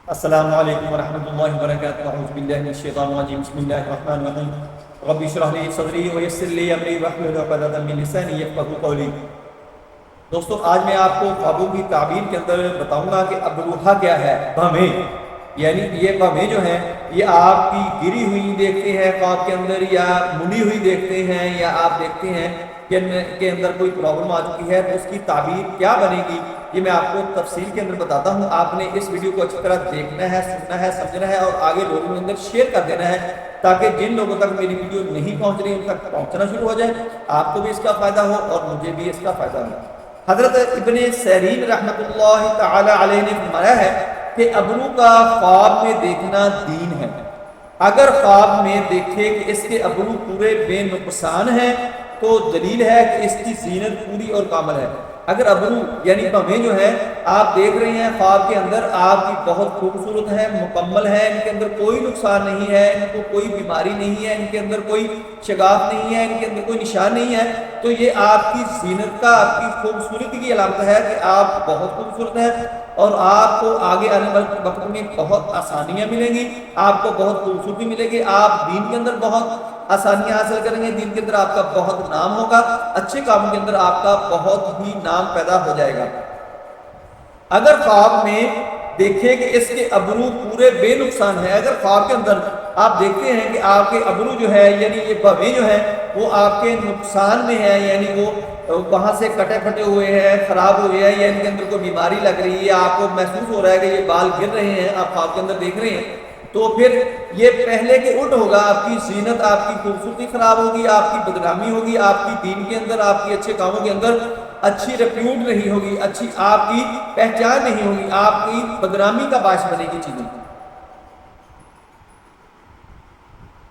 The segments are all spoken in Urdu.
السلام علیکم ورحمۃ اللہ وبرکاتہ۔ اعوذ باللہ من الشیطان الرجیم، بسم اللہ الرحمن الرحیم۔ رب اشرح لی صدری ویسر لی امری واحلل عقدۃ من لسانی یفقہوا قولی۔ دوستو، آج میں آپ کو خوابوں کی تعبیر کے اندر بتاؤں گا کہ ابروحہ کیا ہے۔ بھویں، یعنی یہ بھویں جو ہیں یہ آپ کی گری ہوئی دیکھتے ہیں خواب کے اندر، یا منی ہوئی دیکھتے ہیں، یا آپ دیکھتے ہیں کہ ان کے اندر کوئی پرابلم آ چکی ہے، تو اس کی تعبیر کیا بنے گی یہ میں آپ کو تفصیل کے اندر بتاتا ہوں۔ آپ نے اس ویڈیو کو اچھی طرح دیکھنا ہے، سننا ہے، سمجھنا ہے اور آگے لوگوں کے اندر شیئر کر دینا ہے، تاکہ جن لوگوں تک میری ویڈیو نہیں پہنچ رہی ان تک پہنچنا شروع ہو جائے، آپ کو بھی اس کا فائدہ ہو اور مجھے بھی اس کا فائدہ ہو۔ حضرت ابن سیرین رحمۃ اللہ تعالی علیہ نے فرمایا ہے کہ ابرو کا خواب میں دیکھنا دین ہے۔ اگر خواب میں دیکھے کہ اس کے ابرو پورے بے نقصان ہیں تو دلیل ہے کہ اس کی زینت پوری اور کامل ہے۔ اگر ابرو یعنی بھویں جو ہے آپ دیکھ رہے ہیں خواب کے اندر، آپ کی بہت خوبصورت ہے، مکمل ہے، ان کے اندر کوئی نقصان نہیں ہے، ان کو کوئی بیماری نہیں ہے، ان کے اندر کوئی شگاف نہیں ہے، ان کے اندر کوئی نشان نہیں ہے، تو یہ آپ کی زینت کا، آپ کی خوبصورتی کی علامت ہے کہ آپ بہت خوبصورت ہیں اور آپ کو آگے آنے والے وقت میں بہت آسانیاں ملیں گی، آپ کو بہت خوبصورتی ملے گی، آپ دین کے اندر بہت آسانیاں حاصل کریں گے، دین کے اندر آپ کا بہت نام ہوگا، اچھے کاموں کے اندر آپ کا بہت ہی نام پیدا ہو جائے گا۔ اگر خواب میں دیکھیں کہ اس کے ابرو پورے بے نقصان ہے، اگر خواب کے اندر آپ دیکھتے ہیں کہ آپ کے ابرو جو ہے یعنی یہ بھویں جو ہے وہ آپ کے نقصان میں ہے، یعنی وہ وہاں سے کٹے پھٹے ہوئے ہیں، خراب ہوئے ہیں، یا ان کے اندر کوئی بیماری لگ رہی ہے، آپ کو محسوس ہو رہا ہے کہ یہ بال گر رہے ہیں، آپ خواب کے اندر دیکھ رہے ہیں، تو پھر یہ پہلے کے الٹ ہوگا، آپ کی زینت، آپ کی خوبصورتی خراب ہوگی، آپ کی بدنامی ہوگی، آپ کی دین کے اندر، آپ کی اچھے کاموں کے اندر اچھی ریپیوٹ نہیں ہوگی، اچھی آپ کی پہچان نہیں ہوگی، آپ کی بدنامی کا باعث بنے گی چیزیں۔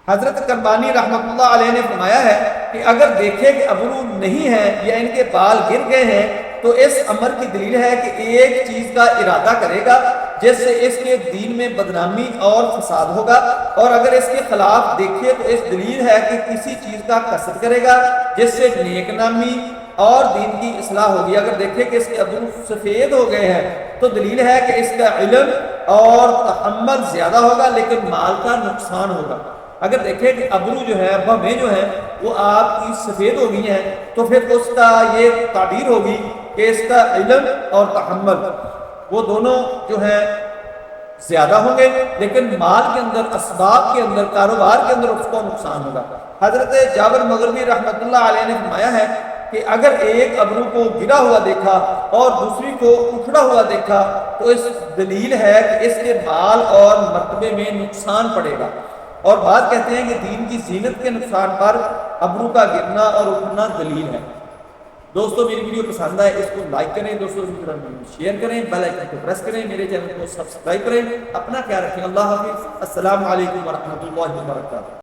حضرت کربانی رحمۃ اللہ علیہ نے فرمایا ہے کہ اگر دیکھے کہ ابرو نہیں ہے یا ان کے بال گر گئے ہیں تو اس امر کی دلیل ہے کہ ایک چیز کا ارادہ کرے گا جس سے اس کے دین میں بدنامی اور فساد ہوگا، اور اگر اس کے خلاف دیکھے تو اس دلیل ہے کہ کسی چیز کا قصد کرے گا جس سے نیک نامی اور دین کی اصلاح ہوگی۔ اگر دیکھے کہ اس کے ابرو سفید ہو گئے ہیں تو دلیل ہے کہ اس کا علم اور تحمل زیادہ ہوگا لیکن مال کا نقصان ہوگا۔ اگر دیکھیں کہ ابرو جو ہے، بھویں جو ہیں وہ آپ کی سفید ہو گئی ہیں، تو پھر اس کا یہ تعبیر ہوگی کہ اس کا علم اور تحمل وہ دونوں جو ہیں زیادہ ہوں گے، لیکن مال کے اندر، اسباب کے اندر، کاروبار کے اندر اس کو نقصان ہوگا۔ حضرت جابر مغربی رحمۃ اللہ علیہ نے فرمایا ہے کہ اگر ایک ابرو کو گرا ہوا دیکھا اور دوسری کو اکھڑا ہوا دیکھا تو اس دلیل ہے کہ اس کے مال اور مرتبے میں نقصان پڑے گا، اور بعض کہتے ہیں کہ دین کی زینت کے نقصان پر ابرو کا گرنا اور اکھڑنا دلیل ہے۔ دوستو، میری ویڈیو پسند آئے اس کو لائک کریں، دوستوں سے شیئر کریں، بیل آئیکن کو پریس کریں، میرے چینل کو سبسکرائب کریں۔ اپنا خیال رکھیں۔ اللہ حافظ۔ السلام علیکم ورحمۃ اللہ وبرکاتہ۔